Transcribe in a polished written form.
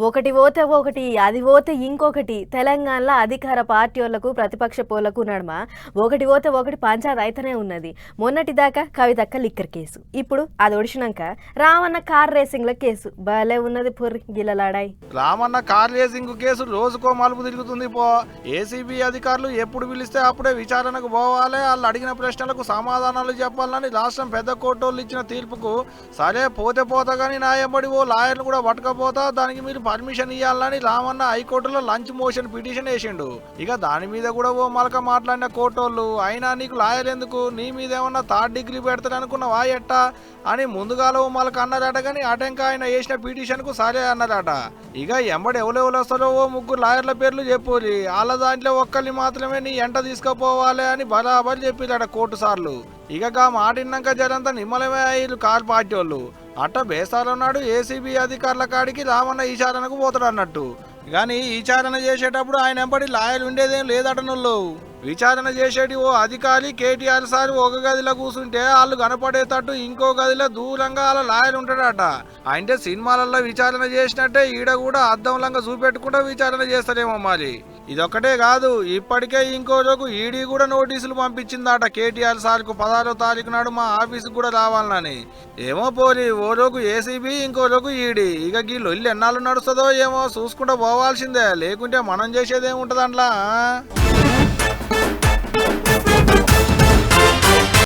ఒకటి పోతే ఒకటి అది పోతే ఇంకొకటి తెలంగాణలో అధికార పార్టీ వాళ్ళకు ప్రతిపక్ష పోలకు నడుమ ఒకటి పోతే ఒకటి పంచాయతీ అయితేనే ఉన్నది. మొన్నటిదాకా కవితక్క లిక్కర్ కేసు, ఇప్పుడు అది ఒడిచినాక రామన్న కార్ రేసింగ్ల కేసు. భలే ఉన్నది పొర్రి గిల్లలాడాయి. రామన్న కార్ రేసింగ్ కేసు రోజుకో మలుపు తిరుగుతుంది. ఏసీబీ అధికారులు ఎప్పుడు పిలిస్తే అప్పుడే విచారణకు పోవాలి, వాళ్ళు అడిగిన ప్రశ్నలకు సమాధానాలు చెప్పాలని రాష్ట్రం పెద్ద కోర్టోళ్ళు ఇచ్చిన తీర్పుకు సరే పోతే పోతా కానీ నా ఎంబడి ఓ లాయర్లు కూడా పట్టుకపోతా, దానికి మీరు పర్మిషన్ ఇవ్వాలని రామన్న హైకోర్టులో లంచ్ మోషన్ పిటిషన్ వేసిండు. ఇక దాని మీద కూడా ఓ మలక మాట్లాడిన కోర్టోళ్ళు, అయినా నీకు లాయర్ ఎందుకు, నీ మీద ఏమన్నా థర్డ్ డిగ్రీ పెడతాడు అనుకున్నావా ఎట్టా అని ముందుగాల ఓ మలక అన్నారట. కానీ అటెంక ఆయన వేసిన పిటిషన్ కు సరే అన్నారట. ఇక ఎంబడి ఎవరెవరు వస్తారో ఓ ముగ్గురు లాయర్ల పేర్లు చెప్పురి, వాళ్ళ దాంట్లో ఒక్కరిని మాత్రమే నీ ఎంట తీసుకుపోవాలి అని బరాబర్ చెప్పిరట కోర్టు సార్లు. ఇక మాటిన్నాక జరంతా నిమ్మలమే అయ్యారు కార్ పార్టీ వాళ్ళు. అట్ట బేసాలన్నాడు ఏసీబీ అధికారుల కాడికి రామన్న ఈచారణకు పోతాడు అన్నట్టు. కానీ ఈచారణ చేసేటప్పుడు ఆయన ఎంబడి లాయర్ ఉండేదేం లేదటనోళ్ళు. విచారణ చేసేటి ఓ అధికారి కేటీఆర్ సార్ ఒక గదిలో కూర్చుంటే వాళ్ళు కనపడేటట్టు ఇంకో గదిలో దూరంగా వాళ్ళ లాయర్ ఉంటాడట. అంటే సినిమాలలో విచారణ చేసినట్టే ఈడ కూడా అద్దంలంగా చూపెట్టుకుంటూ విచారణ చేస్తారేమో మరి. ఇదొక్కటే కాదు, ఇప్పటికే ఇంకో రోజు ఈడీ కూడా నోటీసులు పంపించిందట కేటీఆర్ సార్కు 16వ తారీఖు నాడు మా ఆఫీసుకు కూడా రావాలని. ఏమో పోరి, ఓ రోజు ఏసీబీ ఇంకో రోజు ఈడీ. ఇక ఈ లొల్లి ఎన్నాళ్ళు నడుస్తుందో ఏమో చూసుకుంటూ పోవాల్సిందే, లేకుంటే మనం చేసేదేముంటది అంట్లా.